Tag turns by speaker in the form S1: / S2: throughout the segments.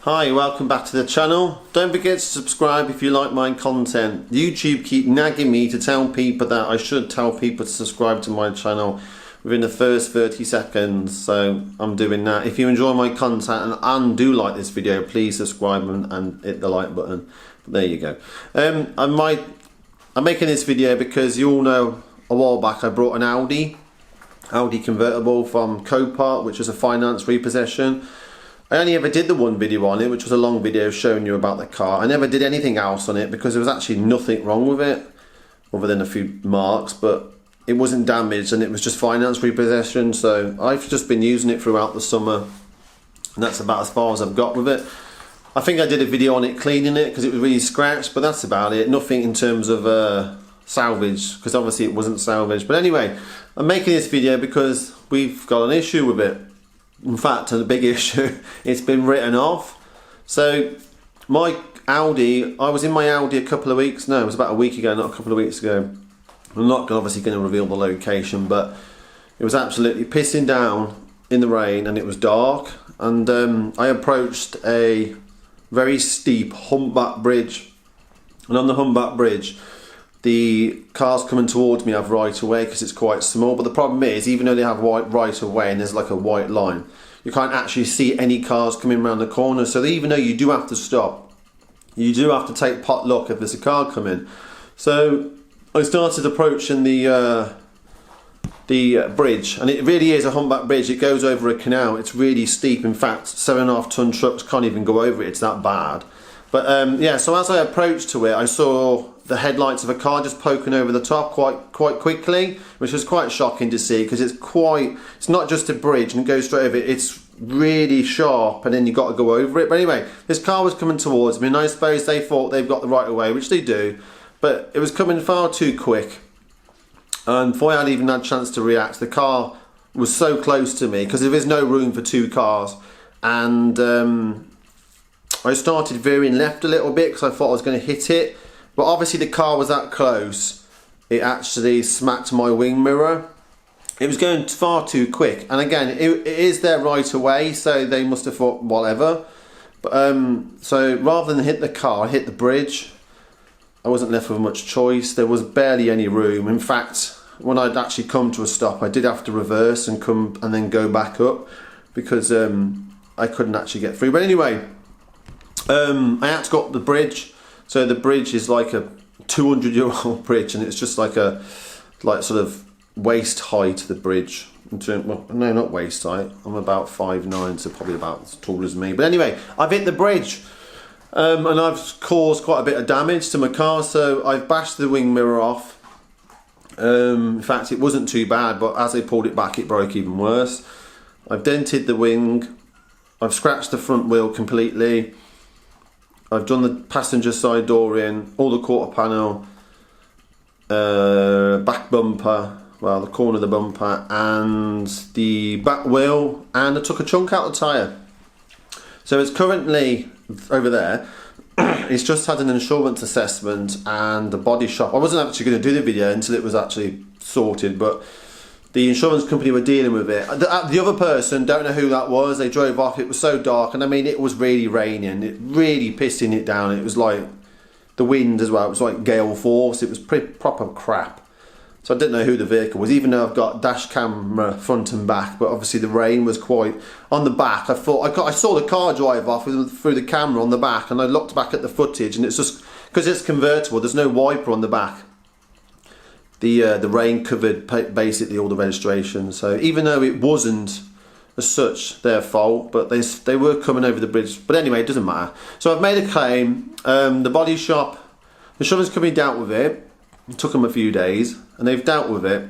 S1: Hi, welcome back to the channel. Don't forget to subscribe if you like my content. YouTube keep nagging me to tell people that I should tell people to subscribe to my channel within the first 30 seconds, so I'm doing that. If you enjoy my content and do like this video, please subscribe and hit the like button. There you go. I'm making this video because you all know a while back I brought an Audi convertible from Copart, which was a finance repossession. I only ever did the one video on it, which was a long video showing you about the car. I never did anything else on it because there was actually nothing wrong with it other than a few marks, but it wasn't damaged and it was just finance repossession. So I've just been using it throughout the summer and that's about as far as I've got with it. I think I did a video on it cleaning it because it was really scratched, but that's about it. Nothing in terms of salvage, because obviously it wasn't salvaged. But anyway, I'm making this video because we've got an issue with it. In fact, a big issue, it's been written off. So my Audi, I was in my Audi a couple of weeks, no, it was about a week ago, not a couple of weeks ago. I'm not obviously going to reveal the location, but it was absolutely pissing down in the rain and it was dark. And I approached a very steep humpback bridge. And on the humpback bridge, the cars coming towards me have right of way because it's quite small, but the problem is, even though they have right of way and there's like a white line, you can't actually see any cars coming around the corner. So even though you do have to stop, you do have to take pot luck if there's a car coming. So I started approaching the bridge, and it really is a humpback bridge. It goes over a canal. It's really steep. In fact, 7.5 ton trucks can't even go over it. It's that bad. But yeah, so as I approached to it, I saw the headlights of a car just poking over the top quite quickly, which was quite shocking to see because it's not just a bridge and it goes straight over it, it's really sharp and then you got to go over it. But anyway, this car was coming towards me and I suppose they thought they've got the right of way, which they do, but it was coming far too quick. And before I had even had a chance to react, the car was so close to me because there is no room for two cars, and I started veering left a little bit because I thought I was going to hit it. But obviously the car was that close, it actually smacked my wing mirror. It was going far too quick. And again, it is their right away, so they must have thought whatever. But, so rather than hit the car, I hit the bridge. I wasn't left with much choice. There was barely any room. In fact, when I'd actually come to a stop, I did have to reverse and come and then go back up because I couldn't actually get through. But anyway, I had to go up the bridge. So the bridge is like a 200-year-old bridge, and it's just like sort of waist height, the bridge. Well, no, not waist height. I'm about 5'9", so probably about as tall as me. But anyway, I've hit the bridge, and I've caused quite a bit of damage to my car. So I've bashed the wing mirror off. In fact, it wasn't too bad, but as I pulled it back, it broke even worse. I've dented the wing. I've scratched the front wheel completely. I've done the passenger side door in, all the quarter panel, back bumper, well, the corner of the bumper, and the back wheel, and I took a chunk out of the tyre. So it's currently over there. It's just had an insurance assessment and the body shop. I wasn't actually going to do the video until it was actually sorted, but the insurance company were dealing with it. The other person, don't know who that was, they drove off, it was so dark, and I mean, it was really raining, it really pissing it down. It was like, the wind as well, it was like gale force, it was proper crap. So I didn't know who the vehicle was, even though I've got dash camera front and back, but obviously the rain was quite, on the back, I saw the car drive off through the camera on the back, and I looked back at the footage, and it's just, because it's convertible, there's no wiper on the back. The rain covered basically all the registration, so even though it wasn't as such their fault, but they were coming over the bridge. But anyway, it doesn't matter. So I've made a claim. The body shop, the insurance company dealt with it. It took them a few days, and they've dealt with it.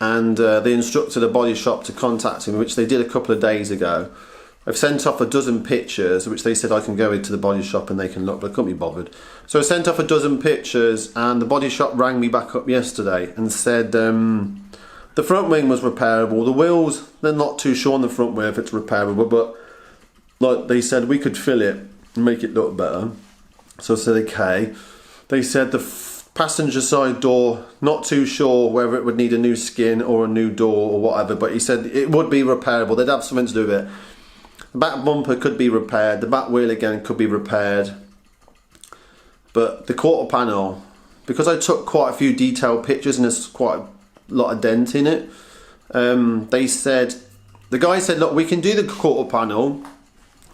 S1: And they instructed a body shop to contact me, which they did a couple of days ago. I've sent off a dozen pictures, which they said I can go into the body shop and they can look, but I couldn't be bothered. So I sent off a dozen pictures, and the body shop rang me back up yesterday and said the front wing was repairable. The wheels, they're not too sure on the front wheel if it's repairable, but like they said, we could fill it and make it look better. So I said, okay. They said the passenger side door, not too sure whether it would need a new skin or a new door or whatever, but he said it would be repairable. They'd have something to do with it. The back bumper could be repaired, the back wheel again could be repaired, but the quarter panel, because I took quite a few detailed pictures and there's quite a lot of dent in it, the guy said, look, we can do the quarter panel.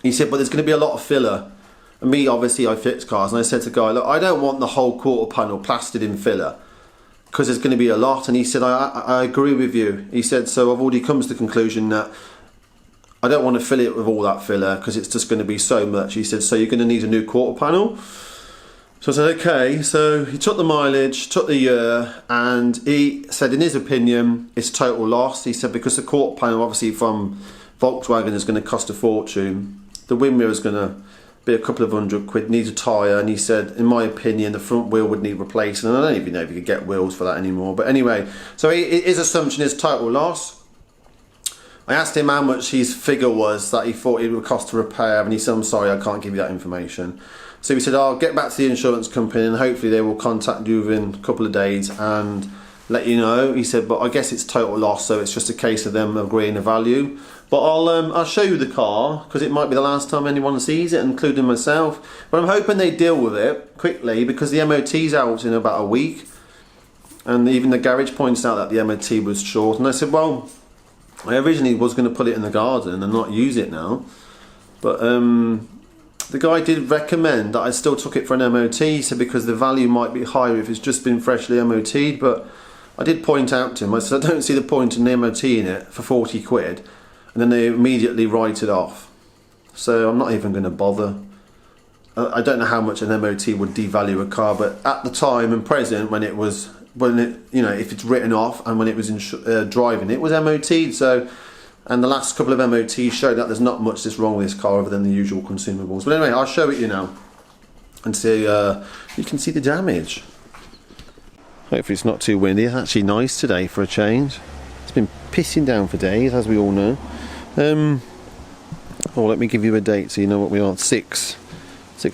S1: He said, but there's going to be a lot of filler. And me, obviously, I fix cars, and I said to the guy, look, I don't want the whole quarter panel plastered in filler, because there's going to be a lot. And he said, I agree with you. He said, so I've already come to the conclusion that I don't want to fill it with all that filler because it's just going to be so much. He said, so you're going to need a new quarter panel. So I said, okay. So he took the mileage, took the year, and he said, in his opinion, it's total loss. He said, because the quarter panel, obviously from Volkswagen, is going to cost a fortune. The wing mirror is going to be a couple of £100, needs a tyre, and he said, in my opinion, the front wheel would need replacing. And I don't even know if you could get wheels for that anymore. But anyway, so his assumption is total loss. I asked him how much his figure was that he thought it would cost to repair, and he said, I'm sorry, I can't give you that information. So he said, I'll get back to the insurance company and hopefully they will contact you within a couple of days and let you know. He said, but I guess it's total loss, so it's just a case of them agreeing a value. But I'll show you the car, because it might be the last time anyone sees it, including myself. But I'm hoping they deal with it quickly, because the MOT's out in about a week. And even the garage points out that the MOT was short. And I said, well, I originally was going to put it in the garden and not use it now. But the guy did recommend that I still took it for an MOT, so because the value might be higher if it's just been freshly MOT'd. But I did point out to him, I said, I don't see the point in the MOT in it for 40 quid. And then they immediately write it off. So I'm not even going to bother. I don't know how much an MOT would devalue a car, but at the time and present, when it, you know, if it's written off and when it was driving, it was MOT'd. So, and the last couple of MOTs showed that there's not much that's wrong with this car other than the usual consumables. But anyway, I'll show it you now and see. You can see the damage. Hopefully it's not too windy. It's actually nice today for a change. It's been pissing down for days, as we all know. Let me give you a date so you know what we are. 6th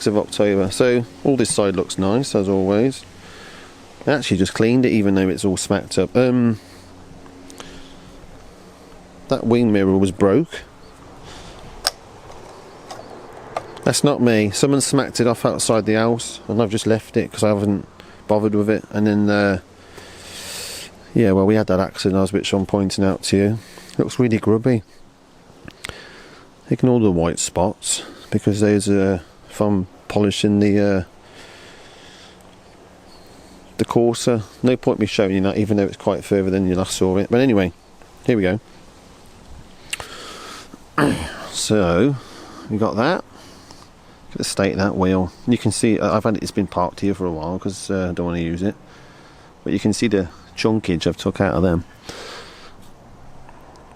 S1: of October. So all this side looks nice as always. I actually just cleaned it, even though it's all smacked up. That wing mirror was broke. That's not me. Someone smacked it off outside the house, and I've just left it because I haven't bothered with it. And then yeah, well, we had that accident, which I'm pointing out to you. Looks really grubby. Ignore the white spots, because those are from polishing the Corsa. No point me showing you that, even though it's quite further than you last saw it. But anyway, here we go. So we got that. Look at the state of that wheel. You can see it's been parked here for a while because I don't want to use it. But you can see the chunkage I've took out of them.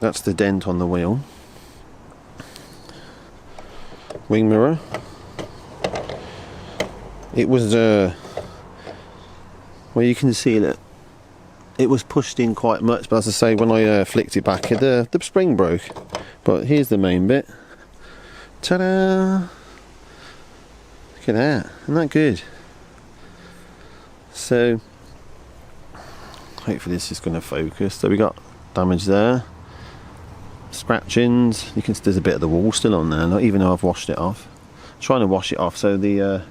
S1: That's the dent on the wheel. Wing mirror. It was well, you can see that it was pushed in quite much, but as I say, when I flicked it back, the spring broke. But here's the main bit. Ta-da! Look at that. Isn't that good? So hopefully this is going to focus. So we got damage there. Scratchings. You can see there's a bit of the wall still on there, not even though I've washed it off. I'm trying to wash it off so the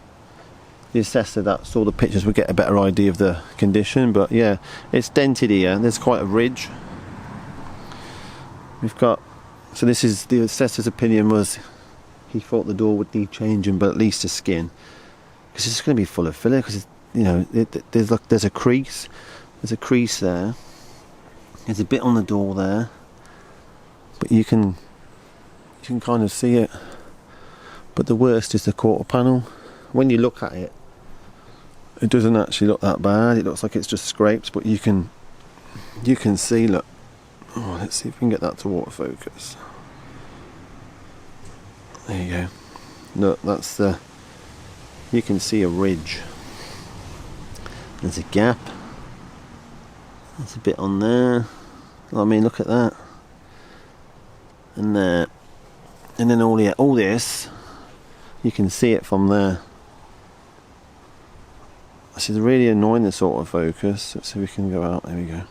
S1: assessor that saw the pictures would get a better idea of the condition. But yeah, it's dented here. There's quite a ridge. We've got, so this is the assessor's opinion, was he thought the door would need changing, but at least the skin, because it's going to be full of filler. Because you know, there's a crease. There's a crease there. There's a bit on the door there. But you can kind of see it. But the worst is the quarter panel. When you look at it, it doesn't actually look that bad. It looks like it's just scraped, but you can see, look. Oh, let's see if we can get that to autofocus. There you go. Look, that's you can see a ridge. There's a gap. There's a bit on there. I mean, look at that. And there, and then all this, you can see it from there. This is really annoying, this autofocus. Let's see if we can go out. There we go.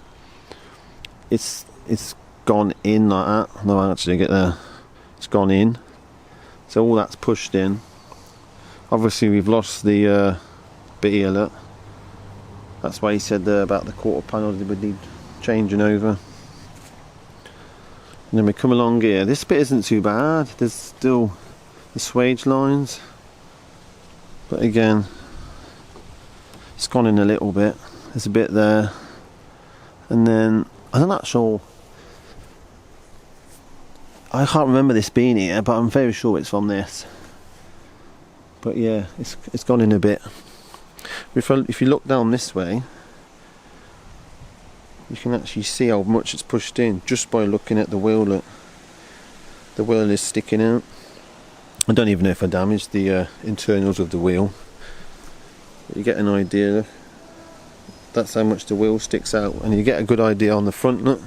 S1: It's gone in like that. No, actually, get there. It's gone in. So all that's pushed in. Obviously we've lost the bit here, look. That's why he said about the quarter panel that would need changing over. And then we come along here. This bit isn't too bad. There's still the swage lines, but again, it's gone in a little bit. There's a bit there, and then I'm not sure. I can't remember this being here, but I'm very sure it's from this. But yeah, it's gone in a bit. If you look down this way, you can actually see how much it's pushed in just by looking at the wheel. Look, the wheel is sticking out. I don't even know if I damaged the internals of the wheel, but you get an idea. Look. That's how much the wheel sticks out, and you get a good idea on the front. Look,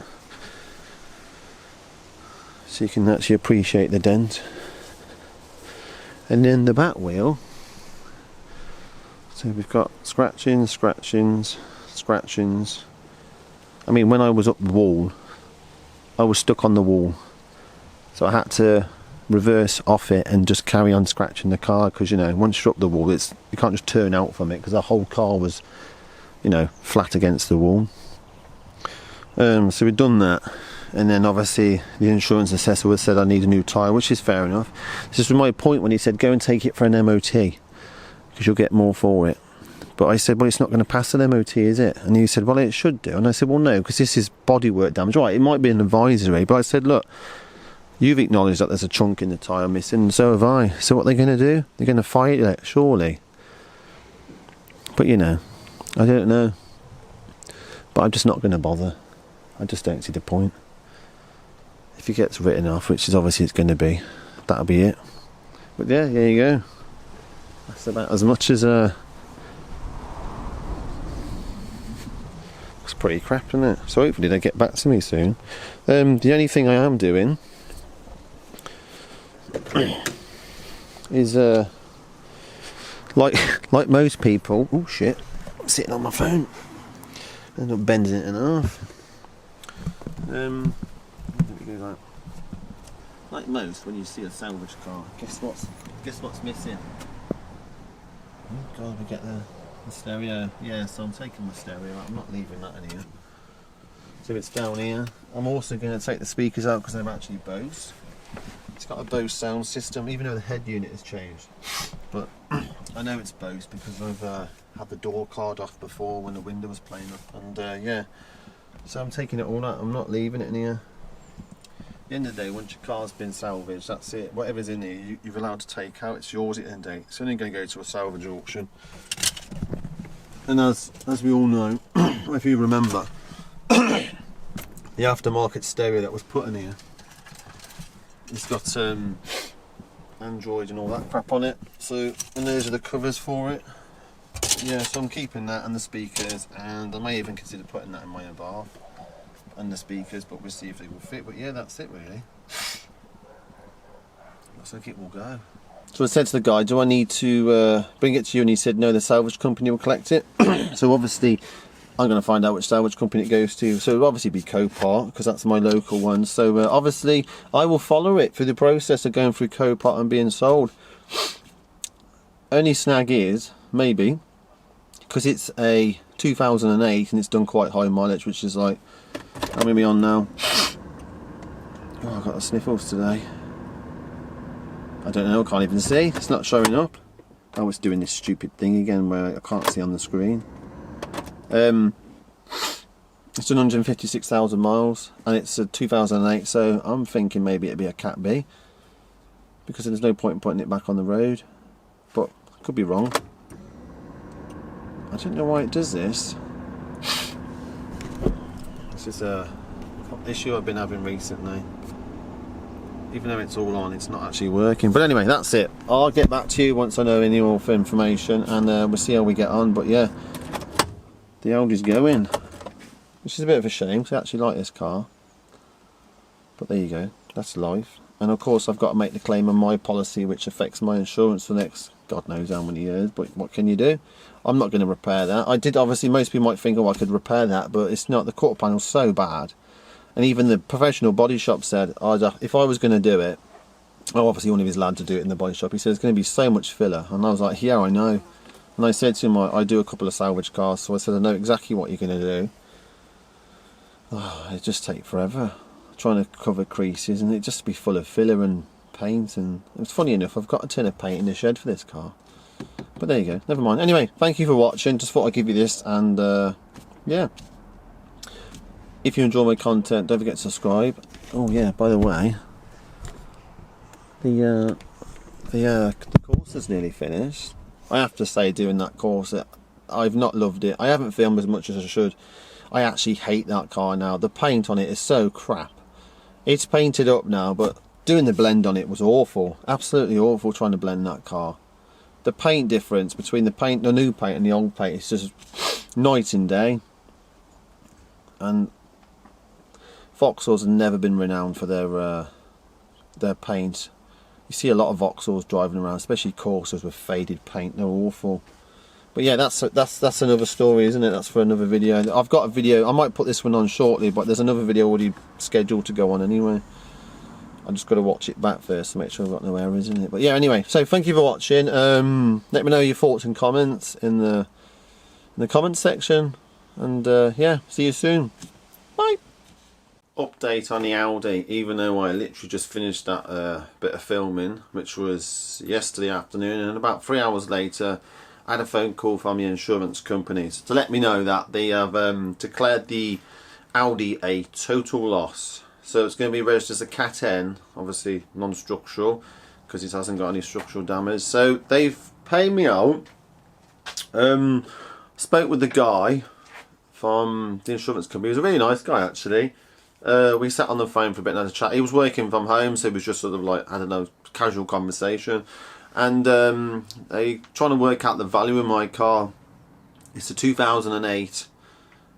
S1: so you can actually appreciate the dent. And then the back wheel, so we've got scratchings. I mean, when I was up the wall, I was stuck on the wall, so I had to reverse off it and just carry on scratching the car, because, you know, once you're up the wall, you can't just turn out from it, because the whole car was, you know, flat against the wall. So we've done that, and then obviously the insurance assessor said I need a new tyre, which is fair enough. This was my point when he said go and take it for an MOT, because you'll get more for it. But I said, well, it's not going to pass an MOT, is it? And he said, well, it should do. And I said, well, no, because this is bodywork damage. Right, it might be an advisory, but I said, look, you've acknowledged that there's a chunk in the tyre missing, and so have I. So what are they going to do? They're going to fight it, surely. But, you know, I don't know. But I'm just not going to bother. I just don't see the point. If it gets written off, which is obviously it's going to be, that'll be it. But yeah, there you go. That's about as much as it's pretty crap, isn't it? So hopefully they get back to me soon. The only thing I am doing is like most people. Oh shit! I'm sitting on my phone. End up bending it in half. Like most, when you see a salvage car, guess what's missing? Oh God, we get the stereo. Yeah, so I'm taking my stereo out. I'm not leaving that in here. So it's down here. I'm also going to take the speakers out because they're actually Bose. It's got a Bose sound system, even though the head unit has changed. But I know it's Bose because I've had the door card off before when the window was playing up. And yeah, so I'm taking it all out. I'm not leaving it in here. At the end of the day, once your car's been salvaged, that's it. Whatever's in here, you're allowed to take out. It's yours at the end of the day. It's only going to go to a salvage auction. And as we all know, if you remember, the aftermarket stereo that was put in here, it's got Android and all that crap on it. So, and those are the covers for it. Yeah, so I'm keeping that and the speakers, and I may even consider putting that in my bath and the speakers, but we'll see if they will fit. But yeah, that's it really. Looks like it will go. So I said to the guy, do I need to bring it to you? And he said no, the salvage company will collect it. So obviously I'm going to find out which salvage company it goes to. So it'll obviously be Copart, because that's my local one. So obviously I will follow it through the process of going through Copart and being sold. Only snag is, maybe, because it's a 2008 and it's done quite high mileage, which is like, how many are we on now? Oh, I've got the sniffles today. I don't know, I can't even see. It's not showing up. Oh, it's doing this stupid thing again where I can't see on the screen. It's done 156,000 miles and it's a 2008, so I'm thinking maybe it'd be a Cat B, because there's no point in putting it back on the road. But I could be wrong. I don't know why it does this. This is a issue I've been having recently. Even though it's all on, it's not actually working. But anyway, that's it. I'll get back to you once I know any more information, and we'll see how we get on. But yeah, the Audi's going, which is a bit of a shame, because I actually like this car. But there you go, that's life. And of course I've got to make the claim on my policy, which affects my insurance for the next God knows how many years. But what can you do? I'm not going to repair that. I did, obviously most people might think, oh, I could repair that, but it's not. The quarter panel's so bad. And even the professional body shop said, if I was going to do it, Oh, obviously one of his lads to do it in the body shop. He said, it's going to be so much filler. And I was like, yeah, I know. And I said to him, I do a couple of salvage cars, so I said, I know exactly what you're going to do. Oh, it just take forever. Trying to cover creases, and it just be full of filler and paint. And it's funny enough, I've got a tin of paint in the shed for this car. But there you go, never mind. Anyway, thank you for watching. Just thought I'd give you this, and yeah. If you enjoy my content, don't forget to subscribe. Oh yeah, by the way, the course is nearly finished. I have to say, doing that course, I've not loved it. I haven't filmed as much as I should. I actually hate that car now. The paint on it is so crap. It's painted up now, but doing the blend on it was awful. Absolutely awful trying to blend that car. The paint difference between the new paint and the old paint is just night and day. And Vauxhalls have never been renowned for their paint. You see a lot of Vauxhalls driving around, especially Corsas with faded paint. They're awful. But yeah, that's another story, isn't it? That's for another video. I've got a video. I might put this one on shortly, but there's another video already scheduled to go on anyway. I just got to watch it back first to make sure I've got no errors in it. But yeah, anyway. So thank you for watching. Let me know your thoughts and comments in the comments section. And yeah, see you soon. Bye. Update on the Audi, even though I literally just finished that bit of filming, which was yesterday afternoon, and about 3 hours later I had a phone call from the insurance companies to let me know that they have declared the Audi a total loss. So it's going to be registered as a Cat N, obviously non-structural, because it hasn't got any structural damage. So they've paid me out. Spoke with the guy from the insurance company. He was a really nice guy actually. We sat on the phone for a bit and had a chat. He was working from home, so it was just sort of like, I don't know, casual conversation. And they trying to work out the value of my car. It's a 2008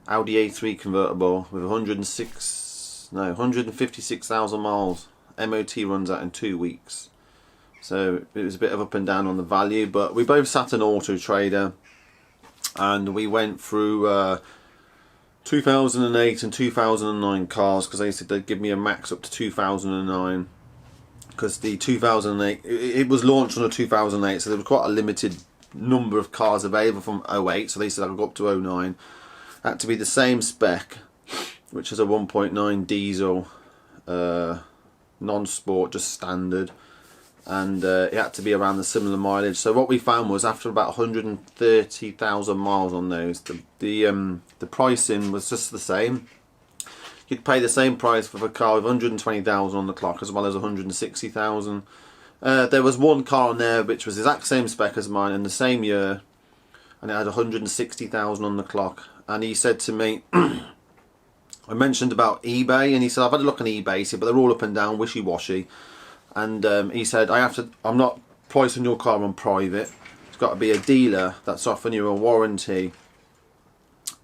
S1: Audi A3 convertible with 156,000 miles. MOT runs out in 2 weeks. So it was a bit of up and down on the value, but we both sat in Auto Trader and we went through 2008 and 2009 cars, because they said they'd give me a max up to 2009, because the 2008, it was launched on a 2008, so there was quite a limited number of cars available from 08, so they said I could go up to 09. Had to be the same spec, which is a 1.9 diesel, non-sport, just standard, and it had to be around the similar mileage. So what we found was, after about 130,000 miles on those, the pricing was just the same. You'd pay the same price for a car with 120,000 on the clock as well as 160,000. There was one car on there which was the exact same spec as mine in the same year, and it had 160,000 on the clock. And he said to me, I mentioned about eBay, and he said, I've had a look on eBay, he said, but they're all up and down, wishy-washy. And he said, I'm not pricing your car on private. It's got to be a dealer that's offering you a warranty,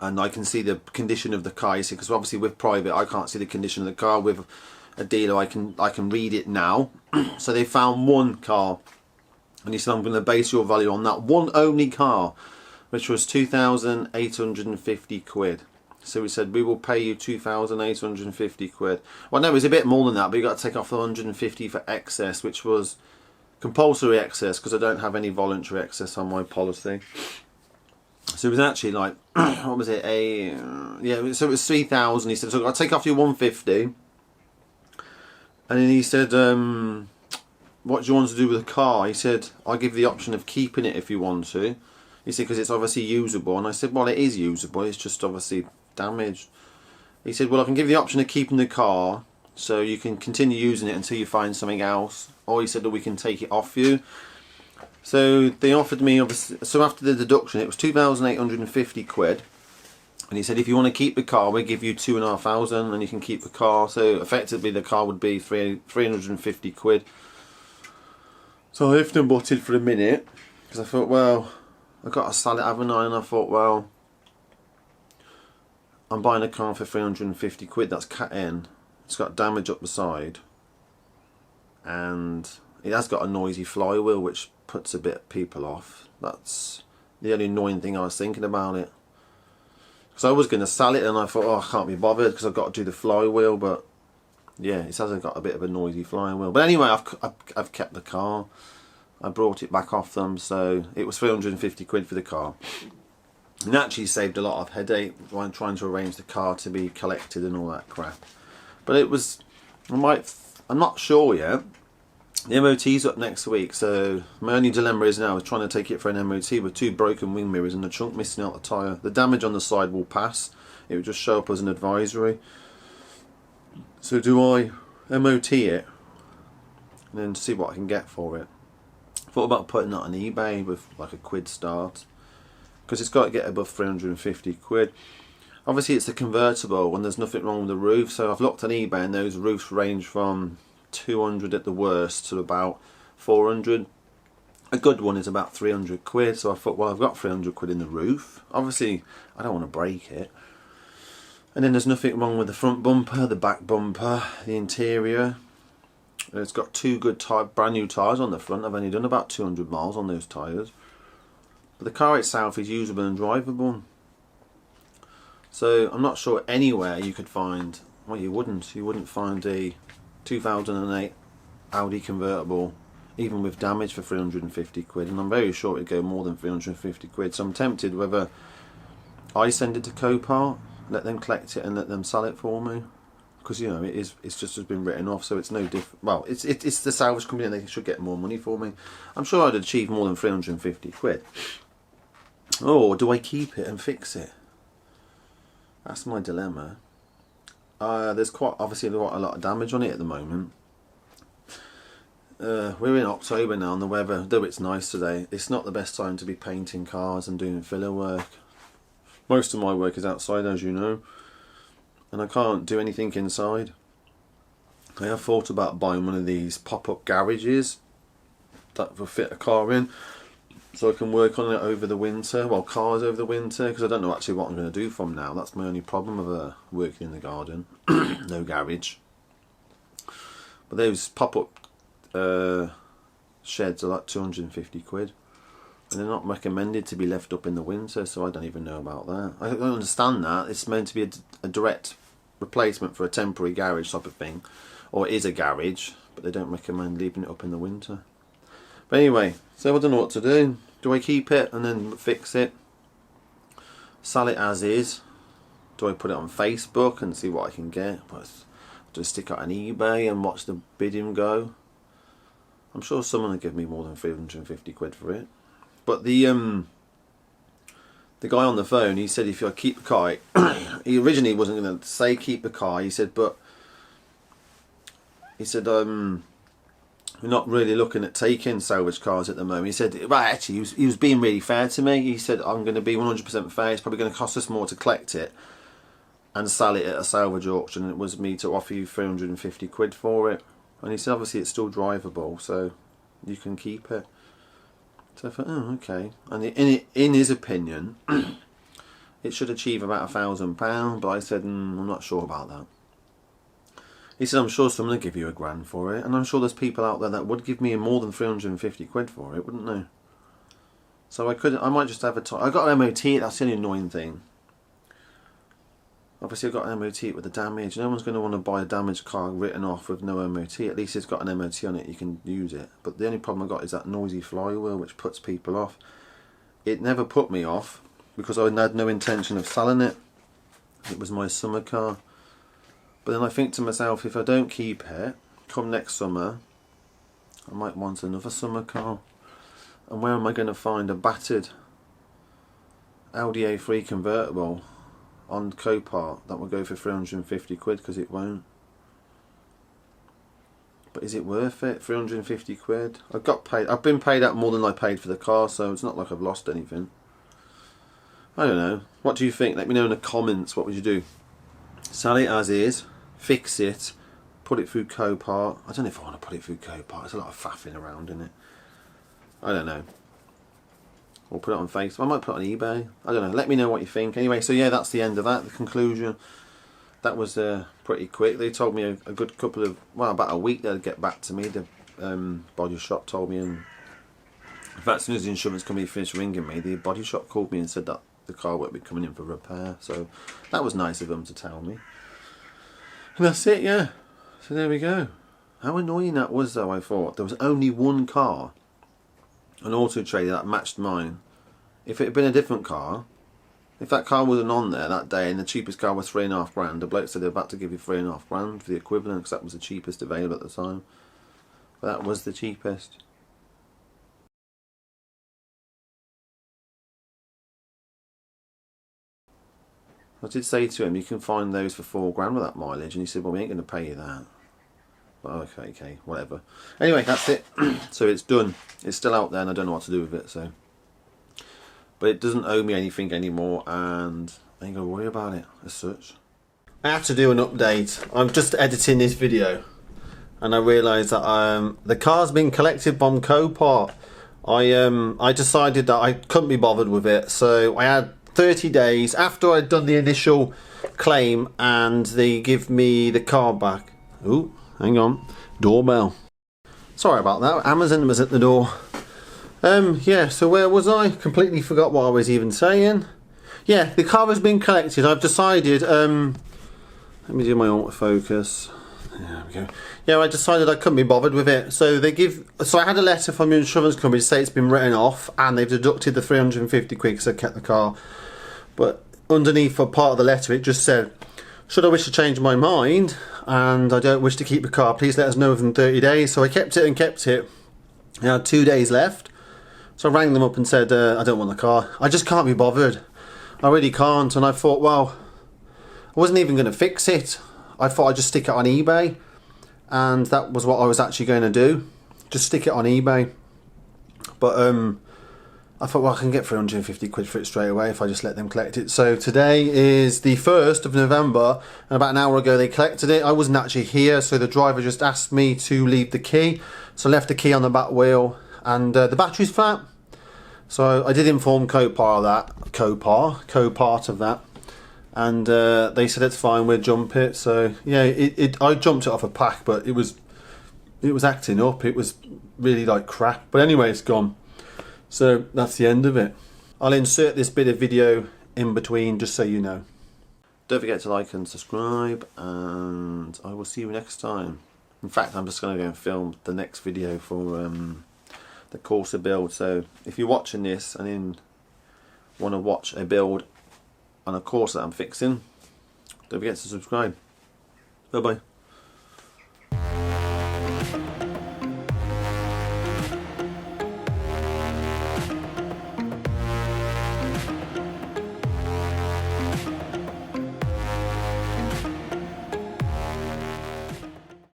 S1: and I can see the condition of the car. He said, because obviously with private I can't see the condition of the car. With a dealer I can read it now. So they found one car, and he said, I'm going to base your value on that one only car, which was 2,850 quid. So we said, we will pay you 2,850 quid. Well, no, it was a bit more than that, but you got to take off the 150 for excess, which was compulsory excess, because I don't have any voluntary excess on my policy. So it was actually like, what was it? Yeah, so it was 3,000. He said, so I'll take off your 150. And then he said, what do you want to do with the car? He said, I'll give you the option of keeping it if you want to. He said, because it's obviously usable. And I said, well, it is usable, it's just obviously damaged. He said, well, I can give you the option of keeping the car, so you can continue using it until you find something else. Or he said, that we can take it off you. So they offered me, so after the deduction, it was 2,850 quid. And he said, if you want to keep the car, we'll give you 2,500 and you can keep the car. So effectively the car would be 350 quid. So I ifed and butted for a minute, because I thought, well, I've got to sell it, haven't I? And I thought, well, I'm buying a car for 350 quid, that's Cat N. It's got damage up the side, and it has got a noisy flywheel which puts a bit of people off. That's the only annoying thing I was thinking about it. Because I was going to sell it, and I thought, oh, I can't be bothered because I've got to do the flywheel, but yeah, it hasn't got a bit of a noisy flying wheel. But anyway, I've kept the car. I brought it back off them, so it was 350 quid for the car. And actually saved a lot of headache while trying to arrange the car to be collected and all that crap. But it was, I'm not sure yet. The MOT's up next week, so my only dilemma is now trying to take it for an MOT with 2 broken wing mirrors and the trunk missing out the tyre. The damage on the side will pass. It will just show up as an advisory. So do I MOT it and then see what I can get for it? Thought about putting that on eBay with like a quid start, because it's got to get above 350 quid. Obviously it's a convertible and there's nothing wrong with the roof, so I've looked on eBay and those roofs range from 200 at the worst to about 400. A good one is about 300 quid, so I thought, well, I've got 300 quid in the roof. Obviously I don't want to break it. And then there's nothing wrong with the front bumper, the back bumper, the interior. It's got 2 good brand new tyres on the front. I've only done about 200 miles on those tyres. But the car itself is usable and drivable. So I'm not sure anywhere you could find, well, you wouldn't find a 2008 Audi convertible even with damage for 350 quid, and I'm very sure it'd go more than 350 quid. So I'm tempted whether I send it to Copart, let them collect it and let them sell it for me, because you know it's just has been written off, so it's no different. Well, it's the salvage company and they should get more money for me. I'm sure I'd achieve more than 350 quid. Or do I keep it and fix it? That's my dilemma. There's obviously quite a lot of damage on it at the moment. We're in October now and the weather, though it's nice today, it's not the best time to be painting cars and doing filler work. Most of my work is outside, as you know, and I can't do anything inside. I have thought about buying one of these pop-up garages that will fit a car in, so I can work on it over the winter, well, cars over the winter, because I don't know actually what I'm going to do from now. That's my only problem with working in the garden. No garage. But those pop-up sheds are like 250 quid. And they're not recommended to be left up in the winter, so I don't even know about that. I don't understand that. It's meant to be a direct replacement for a temporary garage type of thing. Or it is a garage, but they don't recommend leaving it up in the winter. But anyway, so I don't know what to do. Do I keep it and then fix it? Sell it as is? Do I put it on Facebook and see what I can get? Do I stick it on eBay and watch the bidding go? I'm sure someone will give me more than 350 quid for it. But the guy on the phone, he said if I keep the car, he originally wasn't going to say keep the car. He said, we're not really looking at taking salvage cars at the moment. He said, well, actually, he was being really fair to me. He said, I'm going to be 100% fair. It's probably going to cost us more to collect it and sell it at a salvage auction. And it was me to offer you 350 quid for it. And he said, obviously, it's still drivable, so you can keep it. So I thought, oh, okay. And in his opinion, it should achieve about £1,000. But I said, I'm not sure about that. He said, I'm sure someone will give you £1,000 for it. And I'm sure there's people out there that would give me more than 350 quid for it, wouldn't they? So I might just have I got an MOT, that's the only annoying thing. Obviously I've got an MOT with the damage. No one's going to want to buy a damaged car written off with no MOT. At least it's got an MOT on it, you can use it. But the only problem I've got is that noisy flywheel, which puts people off. It never put me off, because I had no intention of selling it. It was my summer car. But then I think to myself, if I don't keep it, come next summer, I might want another summer car. And where am I going to find a battered Audi A3 convertible on Copart that will go for 350 quid, because it won't. But is it worth it? 350 quid? I've been paid out more than I paid for the car, so it's not like I've lost anything. I don't know. What do you think? Let me know in the comments. What would you do? Sell it as is, fix it, put it through Copart. I don't know if I want to put it through Copart. There's a lot of faffing around in it. I don't know. Or put it on Facebook. I might put it on eBay. I don't know. Let me know what you think. Anyway, so yeah, that's the end of that. The conclusion. That was pretty quick. They told me a good couple of, well, about a week they'd get back to me. The body shop told me, and in fact, as soon as the insurance company finished ringing me, the body shop called me and said that the car won't be coming in for repair. So that was nice of them to tell me. And that's it, yeah. So there we go. How annoying that was though, I thought. There was only one car, an Auto Trader, that matched mine. If it had been a different car, if that car wasn't on there that day and the cheapest car was £3.5 grand, the bloke said they're about to give you £3.5 grand for the equivalent because that was the cheapest available at the time. But that was the cheapest. I did say to him, you can find those for £4 grand with that mileage, and he said, well, we ain't going to pay you that. Well, okay, whatever. Anyway, that's it. So it's done. It's still out there and I don't know what to do with it, so. But it doesn't owe me anything anymore and I ain't going to worry about it as such. I have to do an update. I'm just editing this video and I realised that the car's been collected from Copart. I decided that I couldn't be bothered with it, so I had 30 days after I'd done the initial claim and they give me the car back. Ooh, hang on. Doorbell. Sorry about that. Amazon was at the door. Yeah, so where was I? Completely forgot what I was even saying. Yeah, the car has been collected. I've decided, let me do my autofocus. There we go. Yeah, I decided I couldn't be bothered with it. So I had a letter from the insurance company to say it's been written off and they've deducted the 350 quid because I kept the car. But underneath for part of the letter it just said, should I wish to change my mind and I don't wish to keep the car, please let us know within 30 days. So I kept it and kept it. I had 2 days left. So I rang them up and said, I don't want the car. I just can't be bothered. I really can't. And I thought, well, I wasn't even going to fix it. I thought I'd just stick it on eBay. And that was what I was actually going to do. Just stick it on eBay. But I thought, well, I can get 350 quid for it straight away if I just let them collect it. So today is the 1st of November. And about an hour ago they collected it. I wasn't actually here. So the driver just asked me to leave the key. So I left the key on the back wheel. And the battery's flat. So I did inform Copart of that. Copart of that. And they said it's fine, we'll jump it. So yeah, I jumped it off a pack, but it was acting up. It was really like crap. But anyway, it's gone. So that's the end of it. I'll insert this bit of video in between just so you know. Don't forget to like and subscribe, and I will see you next time. In fact, I'm just going to go and film the next video for the Corsa build. So if you're watching this and then want to watch a build on a Corsa that I'm fixing, don't forget to subscribe. Bye bye.